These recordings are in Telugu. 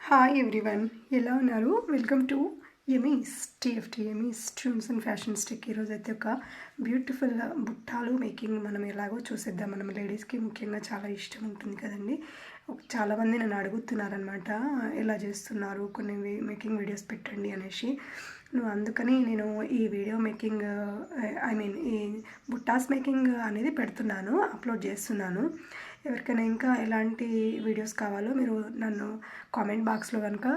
హాయ్ ఎవ్రీవన్, ఎలా ఉన్నారు? వెల్కమ్ టు యెమిస్'tft ట్యూన్స్ అండ్ ఫ్యాషన్ స్టిక్. ఈరోజు అయితే ఒక బ్యూటిఫుల్ బుట్టాలు మేకింగ్ మనం ఎలాగో చూసేద్దాం. మనం లేడీస్కి ముఖ్యంగా చాలా ఇష్టం ఉంటుంది కదండి. చాలామంది నన్ను అడుగుతున్నారనమాట, ఎలా చేస్తున్నారు, కొన్ని మేకింగ్ వీడియోస్ పెట్టండి అనేసి. అందుకని నేను ఈ వీడియో మేకింగ్ ఈ బుట్టాస్ మేకింగ్ అనేది పెడుతున్నాను, అప్లోడ్ చేస్తున్నాను. ఎవరికైనా ఇంకా ఎలాంటి వీడియోస్ కావాలో మీరు నన్ను కామెంట్ బాక్స్లో కనుక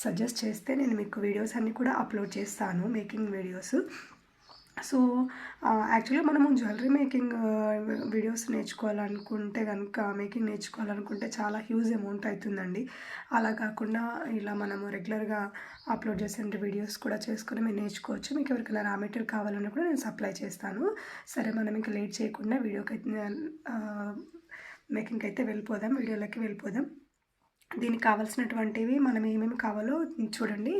సజెస్ట్ చేస్తే నేను మీకు వీడియోస్ అన్నీ కూడా అప్లోడ్ చేస్తాను, మేకింగ్ వీడియోస్. సో యాక్చువల్గా మనము జ్యువెలరీ మేకింగ్ వీడియోస్ నేర్చుకోవాలనుకుంటే కనుక, మేకింగ్ నేర్చుకోవాలనుకుంటే చాలా హ్యూజ్ అమౌంట్ అవుతుందండి. అలా కాకుండా ఇలా మనము రెగ్యులర్గా అప్లోడ్ చేసే వీడియోస్ కూడా చేసుకొని మీరు నేర్చుకోవచ్చు. మీకు ఎవరికైనా రా మెటీరియల్ కావాలన్నా కూడా నేను సప్లై చేస్తాను. సరే, మనం ఇంకా లేట్ చేయకుండా వీడియోకి మేకింగ్కి అయితే వెళ్ళిపోదాం, వీడియోలోకి వెళ్ళిపోదాం. దీనికి కావాల్సినటువంటివి మనం ఏమేమి కావాలో చూడండి.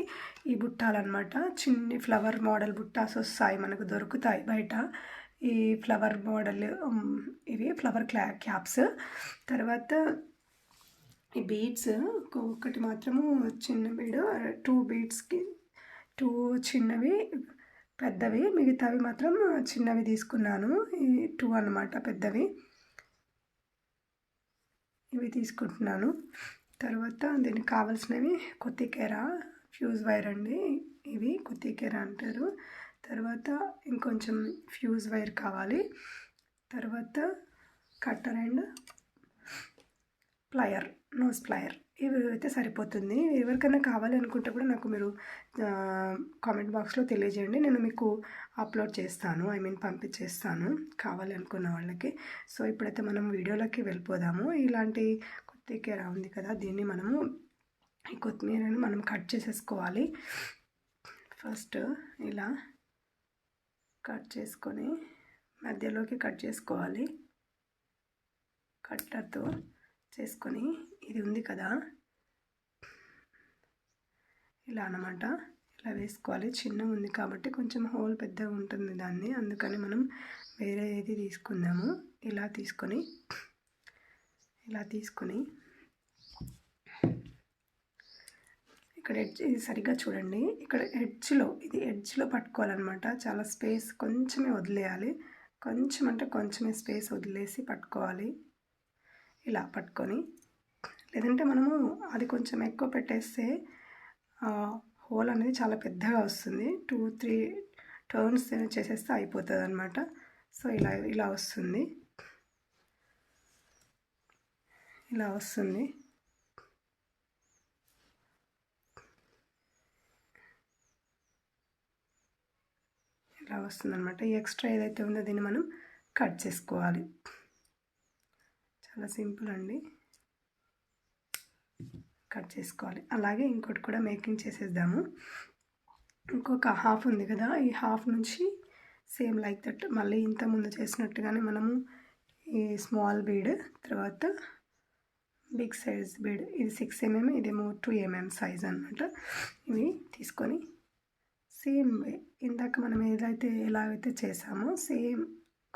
ఈ బుట్టాలు అనమాట, చిన్ని ఫ్లవర్ మోడల్ బుట్టాస్ వస్తాయి, మనకు దొరుకుతాయి బయట. ఈ ఫ్లవర్ మోడల్ ఇవి ఫ్లవర్ క్యాప్స్. తర్వాత ఈ బీడ్స్, ఒకటి మాత్రము చిన్న బీడ్, 2 బీడ్స్కి 2 చిన్నవి పెద్దవి, మిగతావి మాత్రం చిన్నవి తీసుకున్నాను. ఈ 2 అన్నమాట పెద్దవి, ఇవి తీసుకుంటున్నాను. తర్వాత దీనికి కావాల్సినవి కొత్తికేర, ఫ్యూజ్ వైర్ అండి, ఇవి కొత్తికేర అంటారు. తర్వాత ఇంకొంచెం ఫ్యూజ్ వైర్ కావాలి. తర్వాత cutter and plier, nose plier, ఇవి అయితే సరిపోతుంది. ఎవరికైనా కావాలి అనుకుంటే కూడా నాకు మీరు కామెంట్ బాక్స్లో తెలియజేయండి, నేను మీకు అప్లోడ్ చేస్తాను, పంపించేస్తాను కావాలి అనుకున్న వాళ్ళకి. సో ఇప్పుడైతే మనం వీడియోలోకి వెళ్ళిపోదాము. ఇలాంటి కొత్తిమీర ఉంది కదా, దీన్ని మనము ఈ కొత్తిమీరని మనం కట్ చేసేసుకోవాలి. ఫస్ట్ ఇలా కట్ చేసుకొని మధ్యలోకి కట్ చేసుకోవాలి, కట్టర్తో చేసుకొని. ఇది ఉంది కదా, ఇలా అన్నమాట, ఇలా వేసుకోవాలి. చిన్నగా ఉంది కాబట్టి కొంచెం హోల్ పెద్దగా ఉంటుంది దాన్ని, అందుకని మనం వేరే ఏది తీసుకుందాము. ఇలా తీసుకొని ఇక్కడ ఎడ్జ్, ఇది సరిగ్గా చూడండి, ఇక్కడ ఎడ్జ్లో పట్టుకోవాలన్నమాట. చాలా స్పేస్ కొంచెమే వదిలేయాలి, కొంచెం అంటే కొంచెమే స్పేస్ వదిలేసి పట్టుకోవాలి. ఇలా పట్టుకొని, లేదంటే మనము అది కొంచెం ఎక్కువ పెట్టేస్తే హోల్ అనేది చాలా పెద్దగా వస్తుంది. 2-3 టర్న్స్ చేసేస్తే అయిపోతుంది అనమాట. సో ఇలా వస్తుంది, ఇలా వస్తుంది. ఇలా వస్తుందన్నమాట. ఈ ఎక్స్ట్రా ఏదైతే ఉందో దీన్ని మనం కట్ చేసుకోవాలి. చాలా సింపుల్ అండి, కట్ చేసుకోవాలి. అలాగే ఇంకోటి కూడా మేకింగ్ చేసేద్దాము. ఇంకొక హాఫ్ ఉంది కదా, ఈ హాఫ్ నుంచి సేమ్ లైక్ దట్ మళ్ళీ ఇంతకుముందు చేసినట్టుగానే మనము ఈ స్మాల్ బీడ్, తర్వాత బిగ్ సైజ్ బీడ్, ఇది 6 mm, ఇదేమో 2 mm సైజ్ అనమాట. ఇవి తీసుకొని సేమ్ ఇందాక మనం ఎలాగైతే చేసామో సేమ్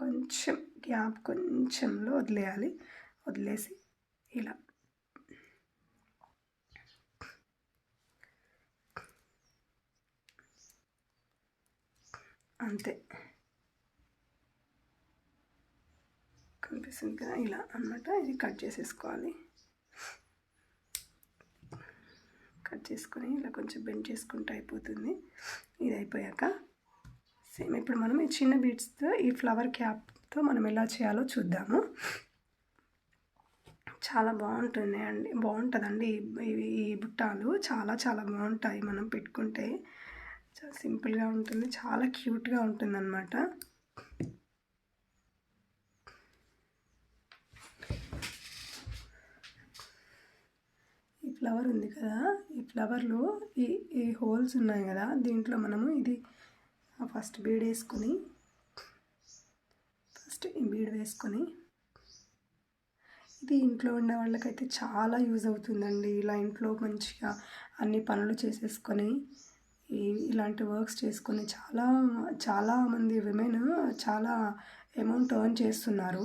కొంచెం గ్యాప్ కొంచెంలో వదిలేయాలి. వదిలేసి ఇలా అంతే, కనిపిస్తుంది కదా, ఇలా అన్నమాట. ఇది కట్ చేసేసుకోవాలి. కట్ చేసుకొని ఇలా కొంచెం బెండ్ చేసుకుంటే అయిపోతుంది. ఇది అయిపోయాక సేమ్ ఇప్పుడు మనం ఈ చిన్న బీడ్స్తో ఈ ఫ్లవర్ క్యాప్తో మనం ఎలా చేయాలో చూద్దాము. చాలా బాగుంటుందండి ఈ బుట్టాలు, చాలా బాగుంటాయి. మనం పెట్టుకుంటే చాలా సింపుల్గా ఉంటుంది, చాలా క్యూట్గా ఉంటుందన్నమాట. ఈ ఫ్లవర్ ఉంది కదా, ఈ ఫ్లవర్లో ఈ హోల్స్ ఉన్నాయి కదా, దీంట్లో మనము ఇది ఫస్ట్ బీడ్ వేసుకొని, ఈ బీడ్ వేసుకొని, ఇది ఇంట్లో ఉన్న వాళ్ళకైతే చాలా యూజ్ అవుతుందండి. ఇలా ఇంట్లో మంచిగా అన్ని పనులు చేసేసుకొని ఇలాంటి వర్క్స్ చేసుకొని చాలా మంది విమెన్ చాలా అమౌంట్ ఎర్న్ చేస్తున్నారు.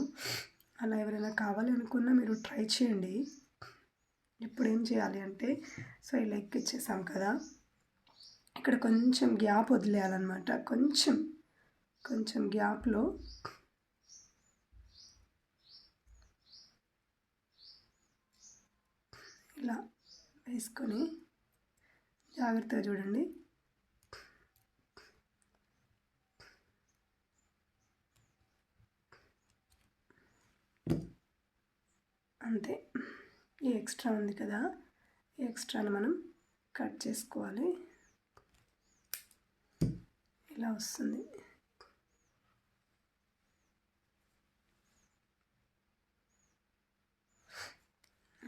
అలా ఎవరైనా కావాలి అనుకున్నా మీరు ట్రై చేయండి. ఇప్పుడు ఏం చేయాలి అంటే, సో ఇలా ఎక్కిచ్చేసాం కదా, ఇక్కడ కొంచెం గ్యాప్ వదిలేయాలన్నమాట. కొంచెం గ్యాప్లో ఇలా వేసుకొని జాగ్రత్తగా చూడండి. అంతే. ఈ ఎక్స్ట్రా ఉంది కదా, ఈ ఎక్స్ట్రాని మనం కట్ చేసుకోవాలి. ఇలా వస్తుంది.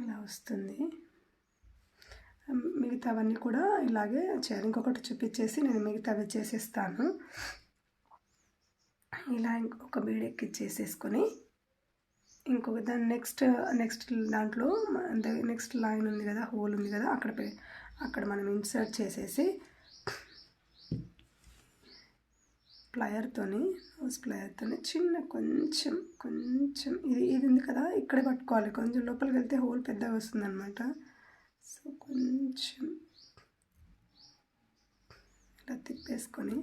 ఇలా వస్తుంది. మిగతావన్నీ కూడా ఇలాగే చేయాలి. ఇంకొకటి చూపించేసి నేను మిగతావి చేసేస్తాను. ఇలా ఇంకొక బీడ్ ఎక్కిచ్చేసేసుకొని ఇంకొక దాని నెక్స్ట్ దాంట్లో నెక్స్ట్ లైన్ ఉంది కదా, హోల్ ఉంది కదా, అక్కడ మనం ఇన్సర్ట్ చేసేసి నోస్ ప్లయర్తోని చిన్న కొంచెం ఇది ఉంది కదా, ఇక్కడే పట్టుకోవాలి. కొంచెం లోపలికి వెళ్తే హోల్ పెద్దగా వస్తుంది అనమాట. సో కొంచెం ఇలా తిప్పేసుకొని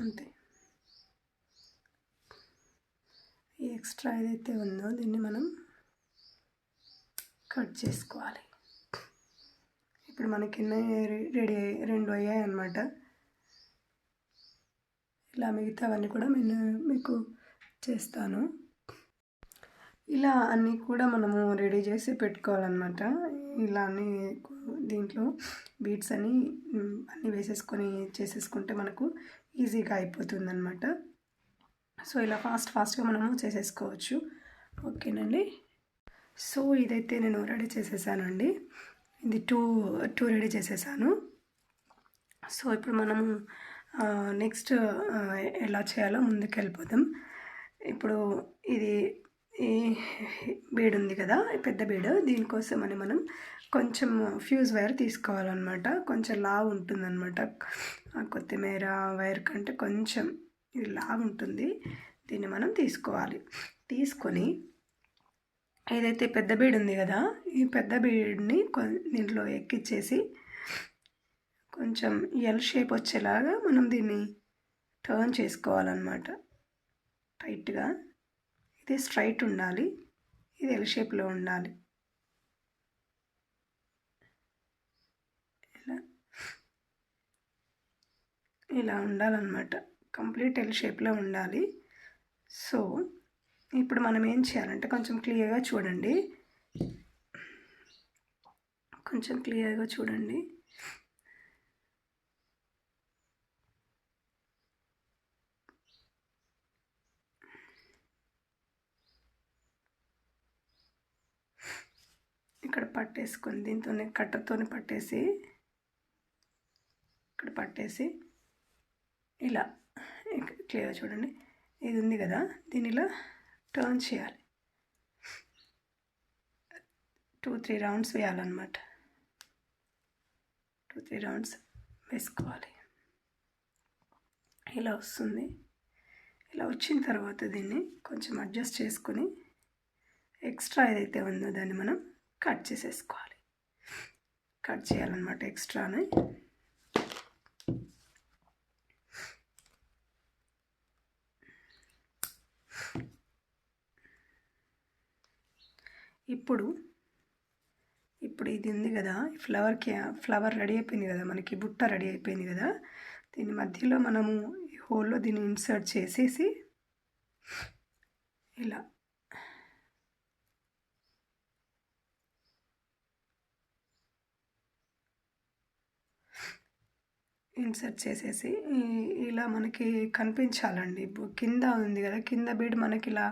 అంతే. ఈ ఎక్స్ట్రా ఏదైతే ఉందో దీన్ని మనం కట్ చేసుకోవాలి. ఇప్పుడు మనకి రెడీ 2 అయ్యాయి అన్నమాట. ఇలా మిగతావన్నీ కూడా నేను మీకు చేస్తాను. ఇలా అన్నీ కూడా మనము రెడీ చేసి పెట్టుకోవాలన్నమాట. ఇలా అన్నీ దీంట్లో బీడ్స్ అన్నీ వేసేసుకొని చేసేసుకుంటే మనకు ఈజీగా అయిపోతుంది అన్నమాట. సో ఇలా ఫాస్ట్గా మనము చేసేసుకోవచ్చు. ఓకేనండి. సో ఇదైతే నేను రెడీ చేసేసానండి. ఇది టూ రెడీ చేసేసాను. సో ఇప్పుడు మనము నెక్స్ట్ ఎలా చేయాలో ముందుకు వెళ్ళిపోదాం. ఇప్పుడు ఈ బీడ్ ఉంది కదా, పెద్ద బీడ్, దీనికోసం అని మనం కొంచెం ఫ్యూజ్ వైర్ తీసుకోవాలన్నమాట. కొంచెం లావు ఉంటుందన్నమాట. కొత్తిమీర వైర్ కంటే కొంచెం ఇది లావు ఉంటుంది. దీన్ని మనం తీసుకోవాలి. తీసుకొని ఏదైతే పెద్ద బీడ్ ఉంది కదా, ఈ పెద్ద బీడ్ని దీంట్లో ఎక్కిచ్చేసి కొంచెం ఎల్ షేప్ వచ్చేలాగా మనం దీన్ని టర్న్ చేసుకోవాలన్నమాట. టైట్గా ఇది స్ట్రైట్ ఉండాలి, ఇది ఎల్ షేప్లో ఉండాలి. ఇలా ఉండాలన్నమాట. కంప్లీట్ ఎల్ షేప్లో ఉండాలి. సో ఇప్పుడు మనం ఏం చేయాలంటే కొంచెం క్లియర్గా చూడండి. ఇక్కడ పట్టేసుకొని దీంతోనే కట్టర్తోనే పట్టేసి ఇక్కడ పట్టేసి ఇలా క్లియర్గా చూడండి. ఇది ఉంది కదా, దీని ఇలా టర్న్ చేయాలి. 2-3 రౌండ్స్ వేయాలన్నమాట. 2-3 రౌండ్స్ వేసుకోవాలి. ఇలా వస్తుంది. ఇలా వచ్చిన తర్వాత దీన్ని కొంచెం అడ్జస్ట్ చేసుకొని ఎక్స్ట్రా ఏదైతే ఉందో దాన్ని మనం కట్ చేసేసుకోవాలి. కట్ చేయాలన్నమాట ఎక్స్ట్రాని. ఇప్పుడు ఇది ఉంది కదా, ఫ్లవర్ రెడీ అయిపోయింది కదా, మనకి బుట్ట రెడీ అయిపోయింది కదా, దీని మధ్యలో మనము ఈ హోల్లో దీన్ని ఇన్సర్ట్ చేసేసి ఇలా ఇన్సర్ట్ చేసేసి ఇలా మనకి కనిపించాలండి. కింద ఉంది కదా, కింద బీడ్ మనకి ఇలా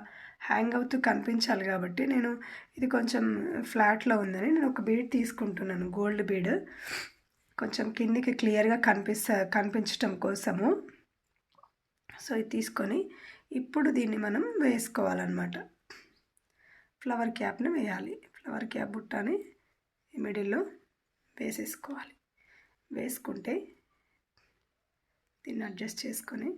హ్యాంగ్ అవుతూ కనిపించాలి కాబట్టి నేను ఇది కొంచెం ఫ్లాట్లో ఉందని నేను ఒక బీడ్ తీసుకుంటున్నాను, గోల్డ్ బీడ్, కొంచెం కిందికి క్లియర్గా కనిపించటం కోసము. సో ఇది తీసుకొని ఇప్పుడు దీన్ని మనం వేసుకోవాలన్నమాట. ఫ్లవర్ క్యాప్ని వేయాలి. ఫ్లవర్ క్యాప్ బుట్టని మిడిల్లో వేసేసుకోవాలి. వేసుకుంటే దీన్ని అడ్జస్ట్ చేసుకొని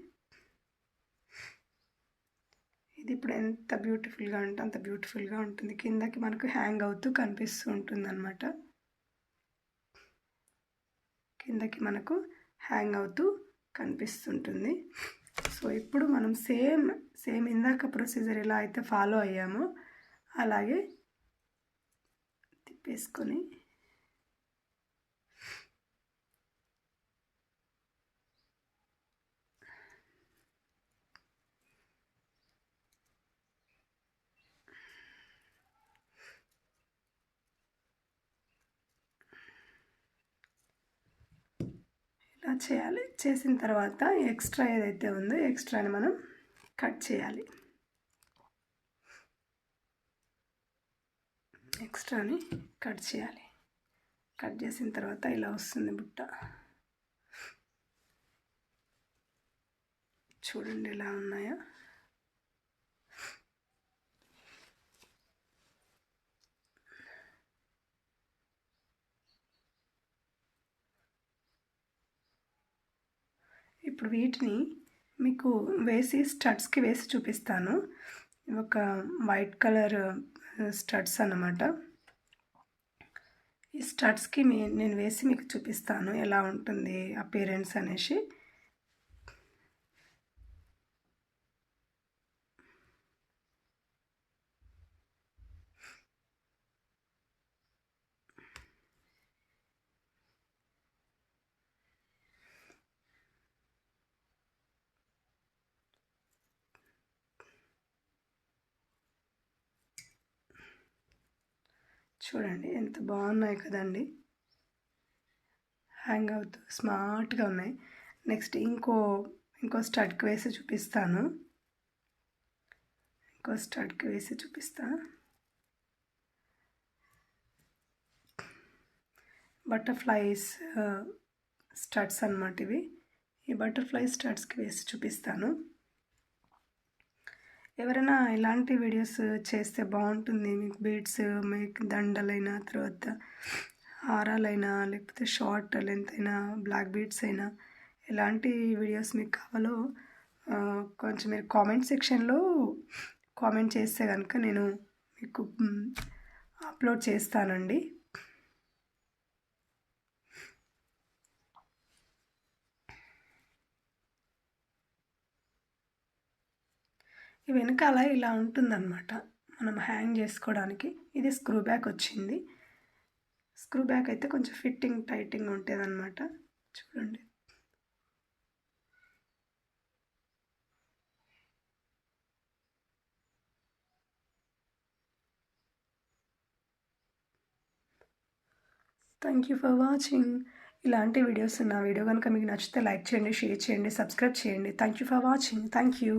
ఇది ఇప్పుడు ఎంత బ్యూటిఫుల్గా ఉంటే అంత బ్యూటిఫుల్గా ఉంటుంది. కిందకి మనకు హ్యాంగ్ అవుతూ కనిపిస్తూ ఉంటుంది అన్నమాట. కిందకి మనకు హ్యాంగ్ అవుతూ కనిపిస్తుంటుంది. సో ఇప్పుడు మనం సేమ్ ఇందాక ప్రొసీజర్ ఎలా అయితే ఫాలో అయ్యామో అలాగే తిప్పేసుకొని ఇలా చేయాలి. చేసిన తర్వాత ఎక్స్ట్రా ఏదైతే ఉందో ఎక్స్ట్రాని మనం కట్ చేయాలి. ఎక్స్ట్రాని కట్ చేయాలి. కట్ చేసిన తర్వాత ఇలా వస్తుంది బుట్ట. చూడండి ఎలా ఉన్నాయో. ఇప్పుడు వీటిని మీకు వేసి స్టడ్స్కి వేసి చూపిస్తాను. ఒక వైట్ కలర్ స్టడ్స్ అన్నమాట. ఈ స్టడ్స్కి నేను వేసి మీకు చూపిస్తాను ఎలా ఉంటుంది అపియరెన్స్ అనేసి. చూడండి ఎంత బాగున్నాయి కదండి. హ్యాంగ్ అవుతూ స్మార్ట్గా ఉన్నాయి. నెక్స్ట్ ఇంకో స్టడ్కి వేసి చూపిస్తాను. ఇంకో స్టడ్కి వేసి చూపిస్తా. బటర్ఫ్లైస్ స్టడ్స్ అన్నమాట ఇవి. ఈ బటర్ఫ్లై స్టడ్స్కి వేసి చూపిస్తాను. ఎవరైనా ఇలాంటి వీడియోస్ చేస్తే బాగుంటుంది. మీకు బీడ్స్, మీకు దండలైనా, తర్వాత హారాలైనా, లేకపోతే షార్ట్ లెంత్ అయినా, బ్లాక్ బీడ్స్ అయినా, ఎలాంటి వీడియోస్ మీకు కావాలో కొంచెం మీరు కామెంట్ సెక్షన్లో కామెంట్ చేస్తే కనుక నేను మీకు అప్లోడ్ చేస్తానండి. ఈ వెనకాల ఇలా ఉంటుందన్నమాట మనం హ్యాంగ్ చేసుకోవడానికి. ఇది స్క్రూ బ్యాక్ వచ్చింది. స్క్రూ బ్యాక్ అయితే కొంచెం ఫిట్టింగ్ టైటింగ్ ఉంటుంది అన్నమాట. చూడండి థ్యాంక్ యూ ఫర్ వాచింగ్. ఇలాంటి వీడియోస్ నా వీడియో కనుక మీకు నచ్చితే లైక్ చేయండి, షేర్ చేయండి, సబ్స్క్రైబ్ చేయండి. Thank you for watching. Thank you.